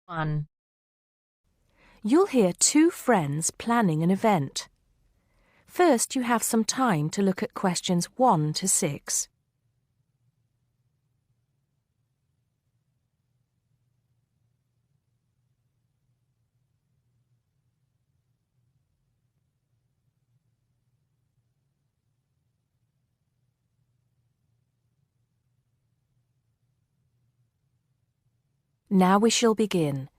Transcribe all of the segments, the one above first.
1. You'll hear two friends planning an event. First, you have some time to look at questions 1 to 6. Now we shall begin.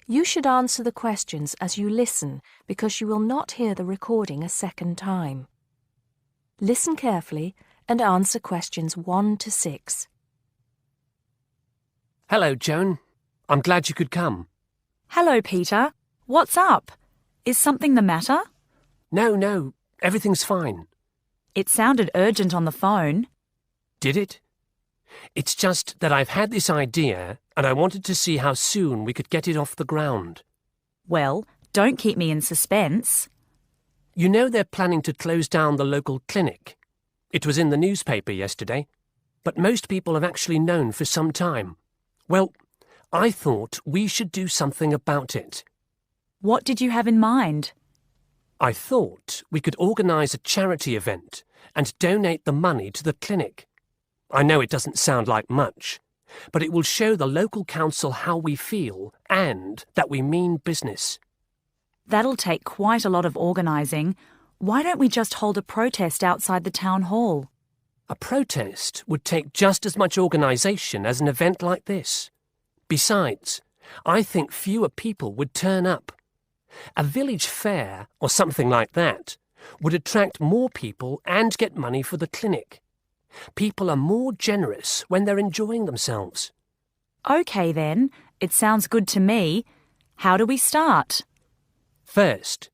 You should answer the questions as you listen because you will not hear the recording a second time. Listen carefully and answer questions 1 to 6. Hello, Joan. I'm glad you could come. Hello, Peter. What's up? Is something the matter? No, everything's fine. It sounded urgent on the phone. Did it? It's just that I've had this idea and I wanted to see how soon we could get it off the ground. Well, don't keep me in suspense. You know they're planning to close down the local clinic. It was in the newspaper yesterday, but most people have actually known for some time. Well, I thought we should do something about it. What did you have in mind? I thought we could organise a charity event and donate the money to the clinic. I know it doesn't sound like much, but it will show the local council how we feel and that we mean business. That'll take quite a lot of organising. Why don't we just hold a protest outside the town hall? A protest would take just as much organisation as an event like this. Besides, I think fewer people would turn up. A village fair or something like that would attract more people and get money for the clinic. People are more generous when they're enjoying themselves. OK then, it sounds good to me. How do we start? First,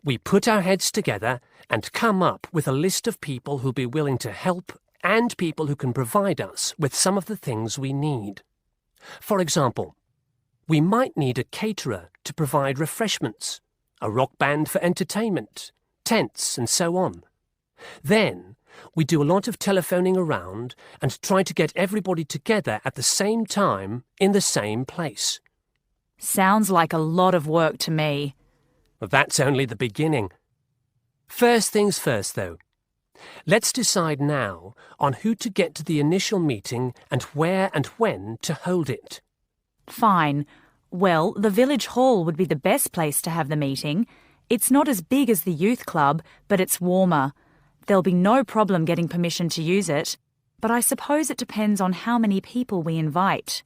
we put our heads together and come up with a list of people who'll be willing to help and people who can provide us with some of the things we need. For example, we might need a caterer to provide refreshments, a rock band for entertainment, tents and so on. Then, we do a lot of telephoning around and try to get everybody together at the same time in the same place. Sounds like a lot of work to me. Well, that's only the beginning. First things first, though. Let's decide now on who to get to the initial meeting and where and when to hold it. Fine. Well, the village hall would be the best place to have the meeting. It's not as big as the youth club, but it's warmer. There'll be no problem getting permission to use it, but I suppose it depends on how many people we invite.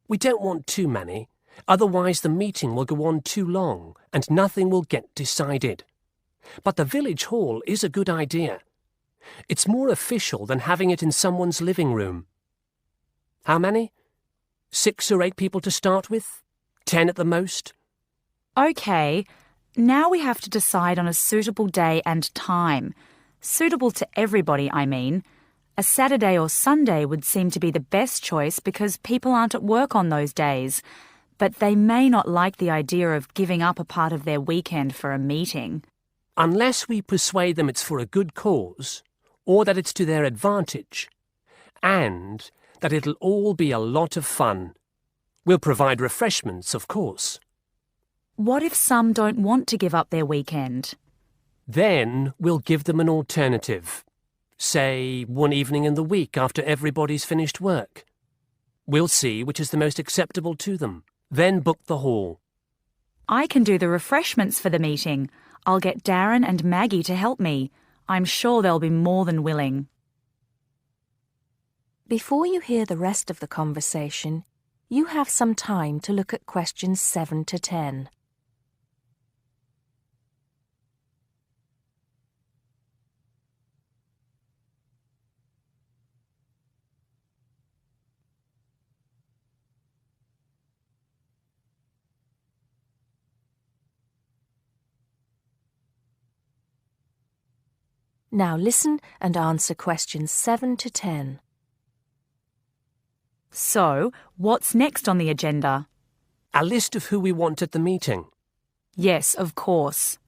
We don't want too many, otherwise the meeting will go on too long and nothing will get decided. But the village hall is a good idea. It's more official than having it in someone's living room. How many? 6 or 8 people to start with? 10 at the most? OK, now we have to decide on a suitable day and time. Suitable to everybody, I mean. A Saturday or Sunday would seem to be the best choice because people aren't at work on those days. But they may not like the idea of giving up a part of their weekend for a meeting. Unless we persuade them it's for a good cause, or that it's to their advantage, and that it'll all be a lot of fun. We'll provide refreshments, of course. What if some don't want to give up their weekend? Then we'll give them an alternative. Say, one evening in the week after everybody's finished work. We'll see which is the most acceptable to them. Then book the hall. I can do the refreshments for the meeting. I'll get Darren and Maggie to help me. I'm sure they'll be more than willing. Before you hear the rest of the conversation, you have some time to look at questions 7 to 10. Now listen and answer questions 7 to 10. So, what's next on the agenda? A list of who we want at the meeting. Yes, of course.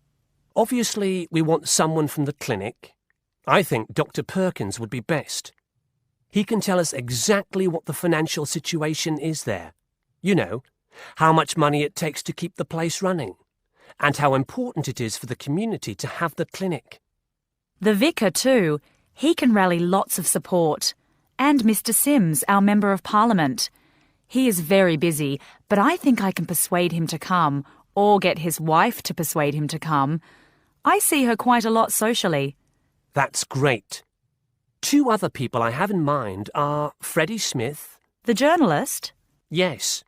Obviously, we want someone from the clinic. I think Dr. Perkins would be best. He can tell us exactly what the financial situation is there. You know, how much money it takes to keep the place running, and how important it is for the community to have the clinic. The vicar too. He can rally lots of support. And Mr. Sims, our Member of Parliament. He is very busy, but I think I can persuade him to come, or get his wife to persuade him to come. I see her quite a lot socially. That's great. 2 other people I have in mind are Freddie Smith. The journalist? Yes.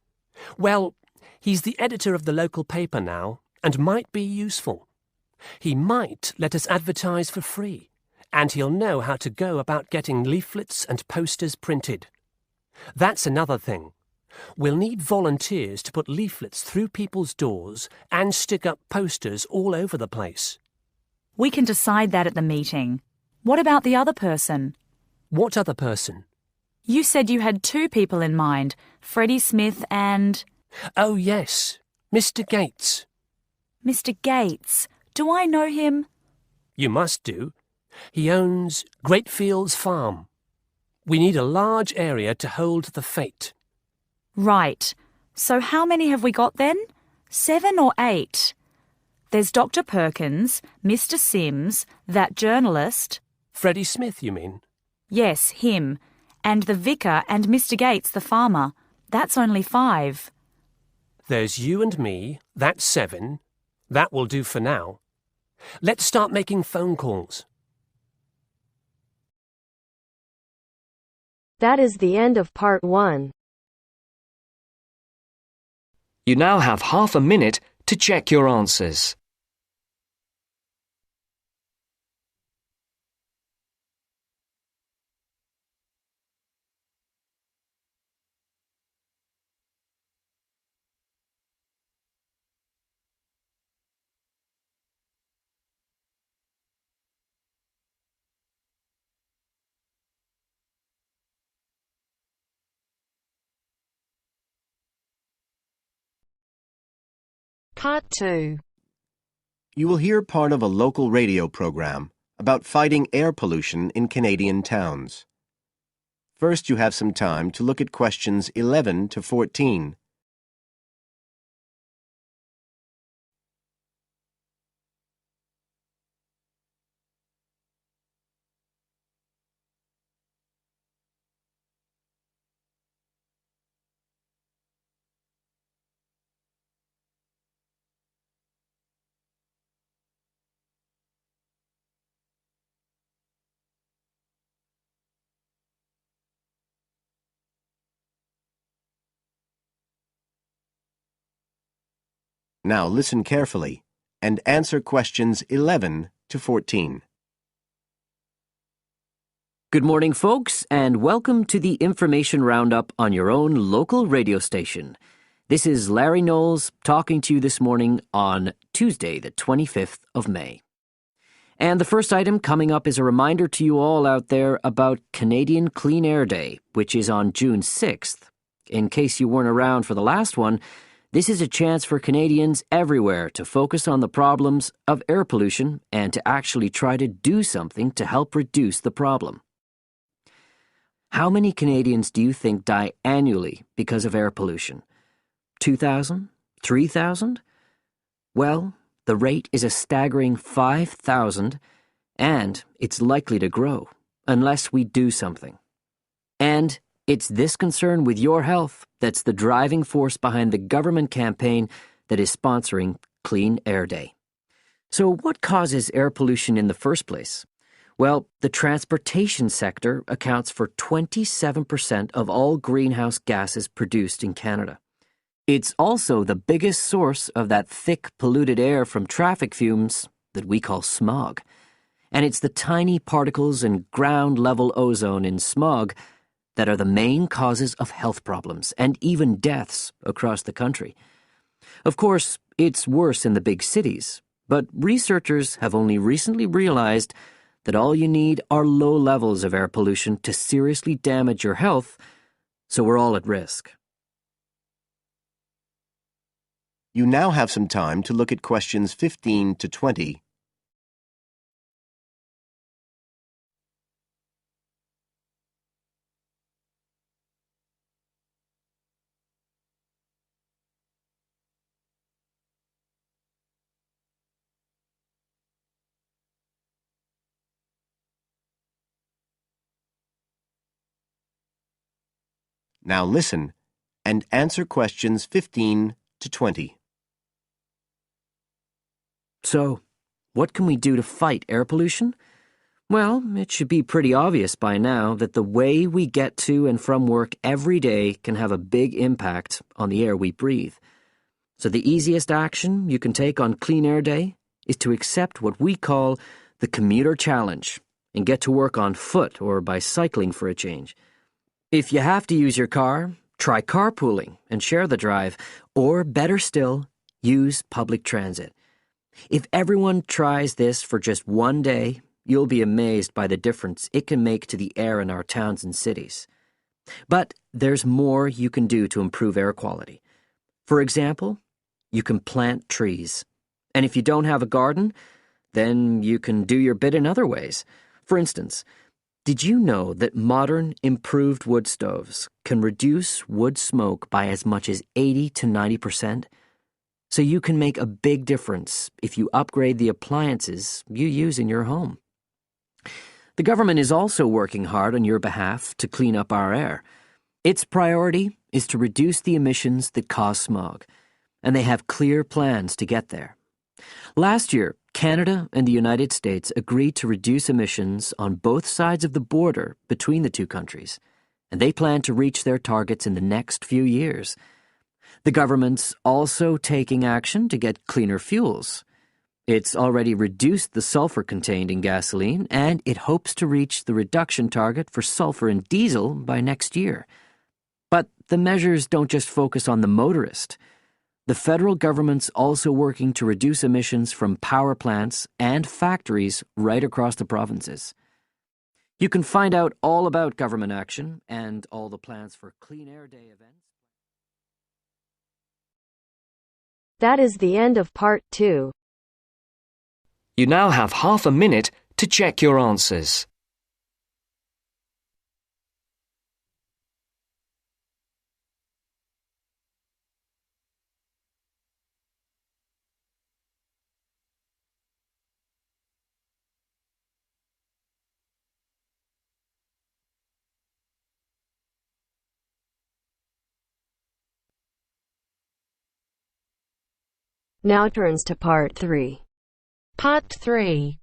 Well, he's the editor of the local paper now and might be useful. He might let us advertise for free, and he'll know how to go about getting leaflets and posters printed. That's another thing. We'll need volunteers to put leaflets through people's doors and stick up posters all over the place. We can decide that at the meeting. What about the other person? What other person? You said you had 2 people in mind, Freddie Smith and... Oh, yes, Mr. Gates. Mr. Gates. Do I know him? You must do. He owns Greatfields Farm. We need a large area to hold the fete. Right. So how many have we got then? 7 or 8? There's Dr. Perkins, Mr. Sims, that journalist... Freddie Smith, you mean? Yes, him. And the vicar and Mr. Gates, the farmer. That's only 5. There's you and me, that's 7. That will do for now. Let's start making phone calls. That is the end of part 1. You now have half a minute to check your answers. Part 2. You will hear part of a local radio program about fighting air pollution in Canadian towns. First, you have some time to look at questions 11 to 14. Now listen carefully and answer questions 11 to 14. Good morning, folks, and welcome to the information roundup on your own local radio station. This is Larry Knowles talking to you this morning on Tuesday, the 25th of May. And the first item coming up is a reminder to you all out there about Canadian Clean Air Day, which is on June 6th. In case you weren't around for the last one, this is a chance for Canadians everywhere to focus on the problems of air pollution and to actually try to do something to help reduce the problem. How many Canadians do you think die annually because of air pollution? 2,000? 3,000? Well, the rate is a staggering 5,000, and it's likely to grow unless we do something. And it's this concern with your health that's the driving force behind the government campaign that is sponsoring Clean Air Day. So what causes air pollution in the first place? Well, the transportation sector accounts for 27% of all greenhouse gases produced in Canada. It's also the biggest source of that thick, polluted air from traffic fumes that we call smog. And it's the tiny particles and ground-level ozone in smog that are the main causes of health problems and even deaths across the country. Of course, it's worse in the big cities, but researchers have only recently realized that all you need are low levels of air pollution to seriously damage your health, so we're all at risk. You now have some time to look at questions 15 to 20. Now listen and answer questions 15 to 20. So, what can we do to fight air pollution? Well, it should be pretty obvious by now that the way we get to and from work every day can have a big impact on the air we breathe. So the easiest action you can take on Clean Air Day is to accept what we call the commuter challenge and get to work on foot or by cycling for a change. If you have to use your car, try carpooling and share the drive, or better still, use public transit. If everyone tries this for just one day, you'll be amazed by the difference it can make to the air in our towns and cities. But there's more you can do to improve air quality. For example, you can plant trees. And if you don't have a garden, then you can do your bit in other ways. For instance, did you know that modern, improved wood stoves can reduce wood smoke by as much as 80 to 90%? So you can make a big difference if you upgrade the appliances you use in your home. The government is also working hard on your behalf to clean up our air. Its priority is to reduce the emissions that cause smog, and they have clear plans to get there. Last year, Canada and the United States agreed to reduce emissions on both sides of the border between the two countries, and they plan to reach their targets in the next few years. The government's also taking action to get cleaner fuels. It's already reduced the sulfur contained in gasoline, and it hopes to reach the reduction target for sulfur in diesel by next year. But the measures don't just focus on the motorist. The federal government's also working to reduce emissions from power plants and factories right across the provinces. You can find out all about government action and all the plans for Clean Air Day events. That is the end of part 2. You now have half a minute to check your answers. Now turns to part 3. Part 3.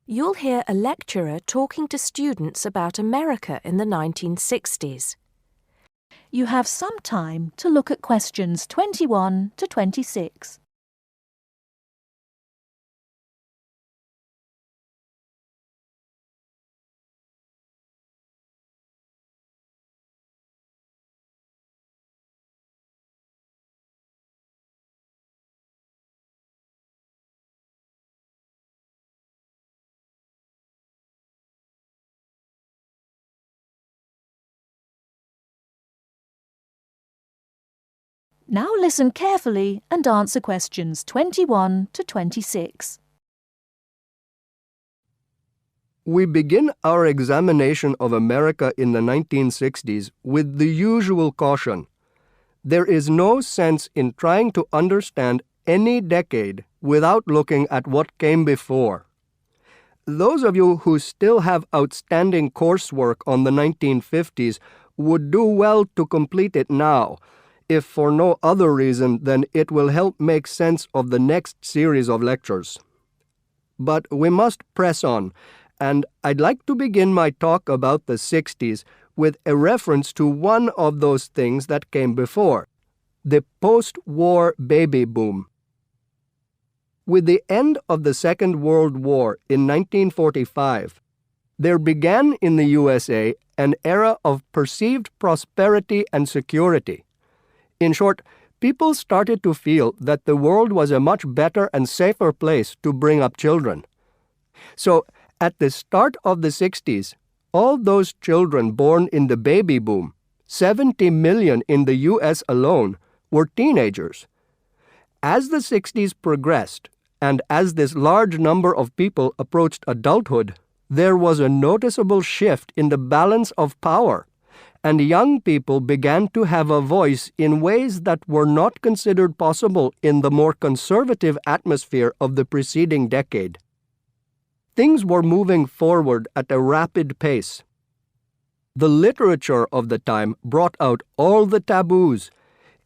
You'll hear a lecturer talking to students about America in the 1960s. You have some time to look at questions 21 to 26. Now listen carefully and answer questions 21 to 26. We begin our examination of America in the 1960s with the usual caution. There is no sense in trying to understand any decade without looking at what came before. Those of you who still have outstanding coursework on the 1950s would do well to complete it now, if for no other reason than it will help make sense of the next series of lectures. But we must press on, and I'd like to begin my talk about the 60s with a reference to one of those things that came before, the post-war baby boom. With the end of the Second World War in 1945, there began in the USA an era of perceived prosperity and security. In short, people started to feel that the world was a much better and safer place to bring up children. So, at the start of the 60s, all those children born in the baby boom, 70 million in the US alone, were teenagers. As the 60s progressed, and as this large number of people approached adulthood, there was a noticeable shift in the balance of power, and young people began to have a voice in ways that were not considered possible in the more conservative atmosphere of the preceding decade. Things were moving forward at a rapid pace. The literature of the time brought out all the taboos.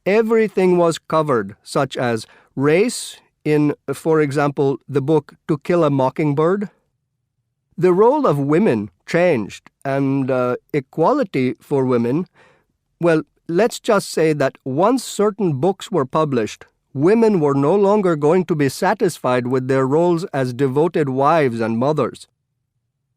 Everything was covered, such as race in, for example, the book To Kill a Mockingbird. The role of women changed, and equality for women, well, let's just say that once certain books were published, women were no longer going to be satisfied with their roles as devoted wives and mothers.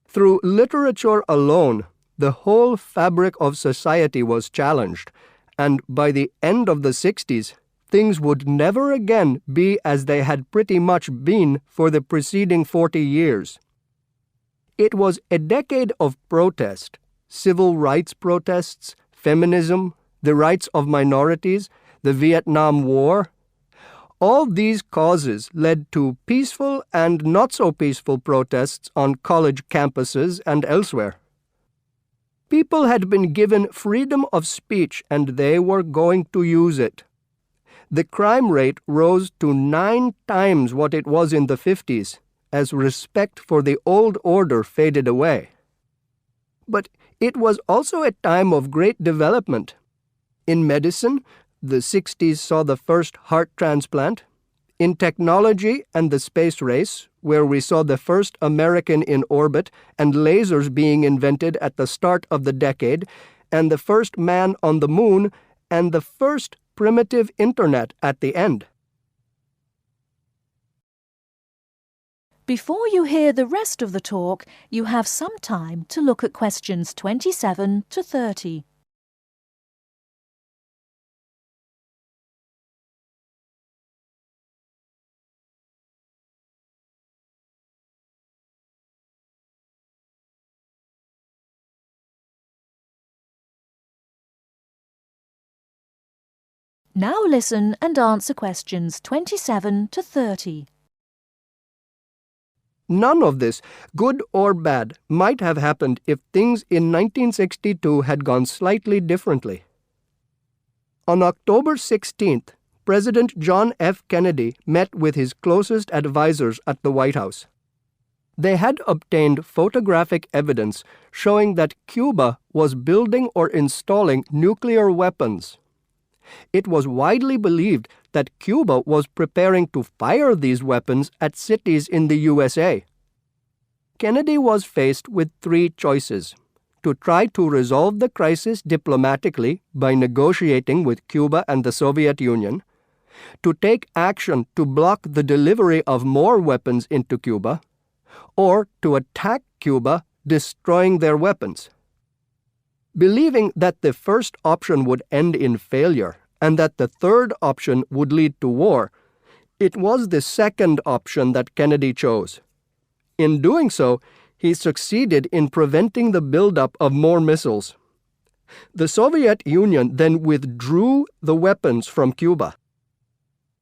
Through literature alone, the whole fabric of society was challenged, and by the end of the 60s, things would never again be as they had pretty much been for the preceding 40 years. It was a decade of protest, civil rights protests, feminism, the rights of minorities, the Vietnam War. All these causes led to peaceful and not so peaceful protests on college campuses and elsewhere. People had been given freedom of speech and they were going to use it. The crime rate rose to 9 times what it was in the 50s, as respect for the old order faded away. But it was also a time of great development. In medicine, the 60s saw the first heart transplant. In technology and the space race, where we saw the first American in orbit and lasers being invented at the start of the decade, and the first man on the moon, and the first primitive internet at the end. Before you hear the rest of the talk, you have some time to look at questions 27 to 30. Now listen and answer questions 27 to 30. None of this, good or bad, might have happened if things in 1962 had gone slightly differently. On October 16th, President John F. Kennedy met with his closest advisors at the White House. They had obtained photographic evidence showing that Cuba was building or installing nuclear weapons. It was widely believed that Cuba was preparing to fire these weapons at cities in the USA. Kennedy was faced with 3 choices: to try to resolve the crisis diplomatically by negotiating with Cuba and the Soviet Union, to take action to block the delivery of more weapons into Cuba, or to attack Cuba, destroying their weapons. Believing that the first option would end in failure and that the third option would lead to war, it was the second option that Kennedy chose. In doing so, he succeeded in preventing the buildup of more missiles. The Soviet Union then withdrew the weapons from Cuba.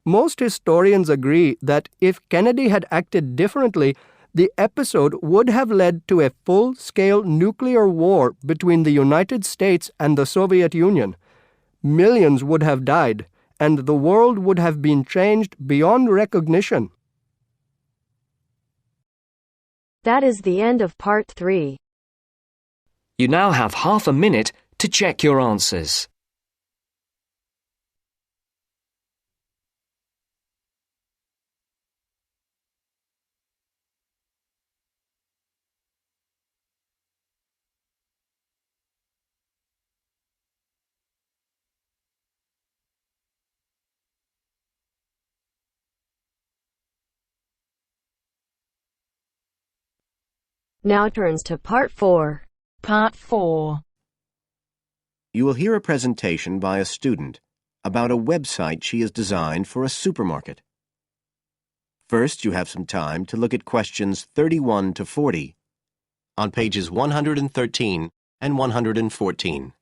Most historians agree that if Kennedy had acted differently, the episode would have led to a full-scale nuclear war between the United States and the Soviet Union. Millions would have died, and the world would have been changed beyond recognition. That is the end of part 3. You now have half a minute to check your answers. Now turns to part 4. Part 4. You will hear a presentation by a student about a website she has designed for a supermarket. First, you have some time to look at questions 31 to 40 on pages 113 and 114.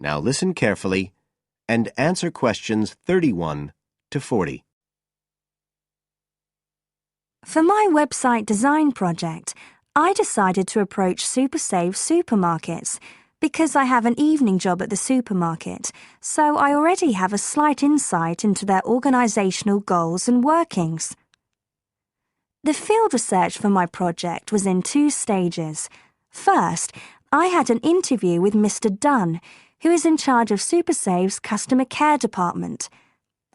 Now listen carefully and answer questions 31 to 40. For my website design project, I decided to approach SuperSave supermarkets because I have an evening job at the supermarket, so I already have a slight insight into their organisational goals and workings. The field research for my project was in 2 stages. First, I had an interview with Mr. Dunn, who is in charge of SuperSave's customer care department.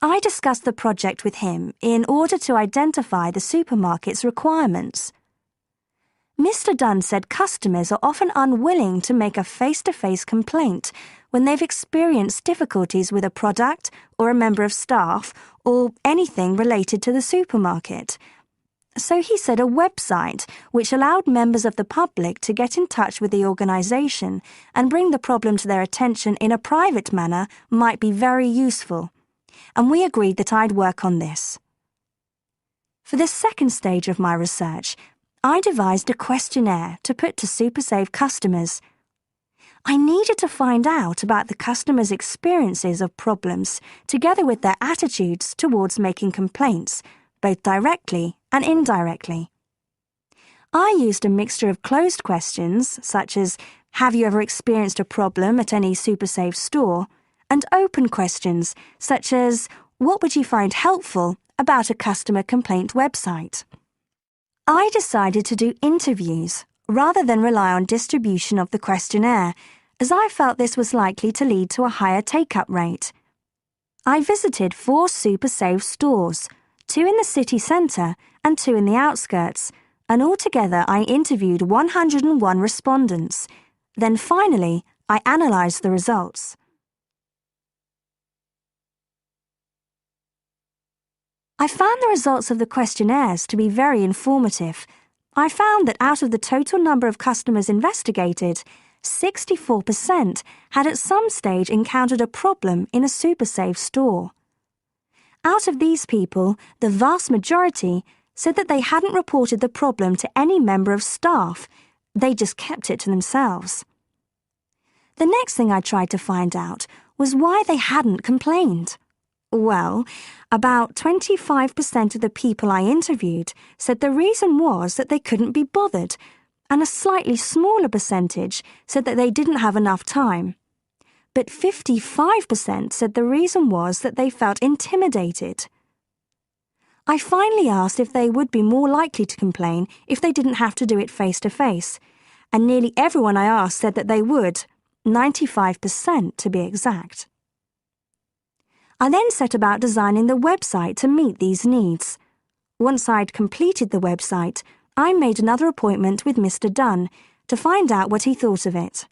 I discussed the project with him in order to identify the supermarket's requirements. Mr. Dunn said customers are often unwilling to make a face-to-face complaint when they've experienced difficulties with a product or a member of staff or anything related to the supermarket. So he said a website which allowed members of the public to get in touch with the organisation and bring the problem to their attention in a private manner might be very useful, and we agreed that I'd work on this. For the second stage of my research, I devised a questionnaire to put to SuperSave customers. I needed to find out about the customers' experiences of problems together with their attitudes towards making complaints, both directly and indirectly. I used a mixture of closed questions, such as, have you ever experienced a problem at any SuperSave store? And open questions, such as, what would you find helpful about a customer complaint website? I decided to do interviews rather than rely on distribution of the questionnaire, as I felt this was likely to lead to a higher take-up rate. I visited 4 SuperSave stores, 2 in the city centre and 2 in the outskirts, and altogether I interviewed 101 respondents. Then finally, I analysed the results. I found the results of the questionnaires to be very informative. I found that out of the total number of customers investigated, 64% had at some stage encountered a problem in a SuperSave store. Out of these people, the vast majority said that they hadn't reported the problem to any member of staff. They just kept it to themselves. The next thing I tried to find out was why they hadn't complained. Well, about 25% of the people I interviewed said the reason was that they couldn't be bothered, and a slightly smaller percentage said that they didn't have enough time. But 55% said the reason was that they felt intimidated. I finally asked if they would be more likely to complain if they didn't have to do it face-to-face, and nearly everyone I asked said that they would, 95% to be exact. I then set about designing the website to meet these needs. Once I'd completed the website, I made another appointment with Mr. Dunn to find out what he thought of it.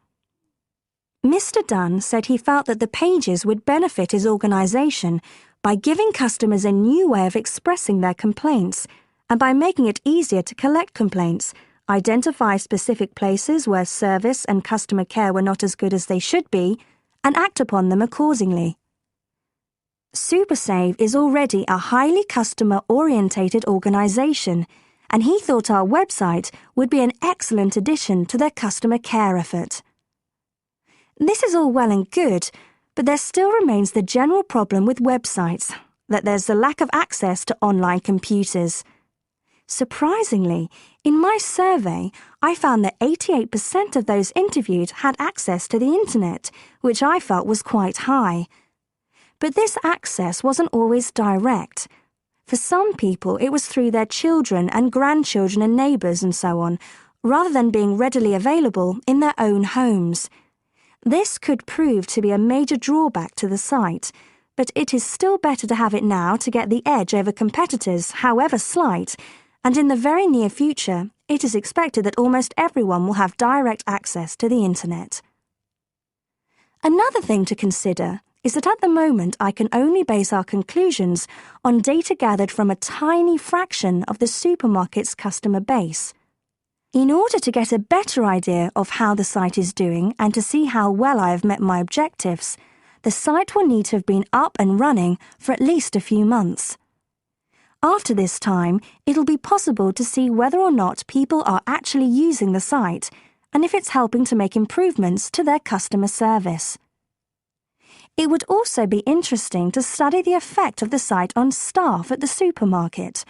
Mr. Dunn said he felt that the pages would benefit his organisation by giving customers a new way of expressing their complaints and by making it easier to collect complaints, identify specific places where service and customer care were not as good as they should be, and act upon them accordingly. SuperSave is already a highly customer-orientated organisation, and he thought our website would be an excellent addition to their customer care effort. This is all well and good, but there still remains the general problem with websites, that there's the lack of access to online computers. Surprisingly, in my survey, I found that 88% of those interviewed had access to the internet, which I felt was quite high. But this access wasn't always direct. For some people, it was through their children and grandchildren and neighbours and so on, rather than being readily available in their own homes. This could prove to be a major drawback to the site, but it is still better to have it now to get the edge over competitors, however slight, and in the very near future, it is expected that almost everyone will have direct access to the internet. Another thing to consider is that at the moment I can only base our conclusions on data gathered from a tiny fraction of the supermarket's customer base. In order to get a better idea of how the site is doing and to see how well I have met my objectives, the site will need to have been up and running for at least a few months. After this time, it'll be possible to see whether or not people are actually using the site and if it's helping to make improvements to their customer service. It would also be interesting to study the effect of the site on staff at the supermarket.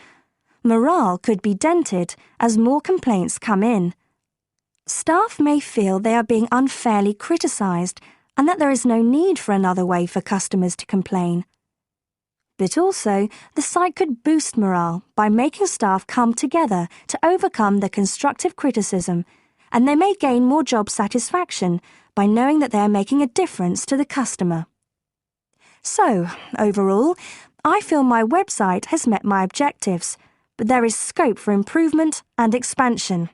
Morale could be dented as more complaints come in. Staff may feel they are being unfairly criticised and that there is no need for another way for customers to complain. But also, the site could boost morale by making staff come together to overcome the constructive criticism, and they may gain more job satisfaction by knowing that they are making a difference to the customer. So, overall, I feel my website has met my objectives, but there is scope for improvement and expansion.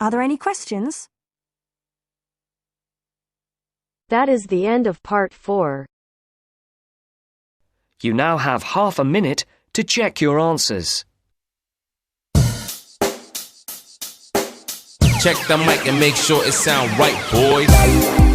Are there any questions? That is the end of part 4. You now have half a minute to check your answers. Check the mic and make sure it sound right, boys.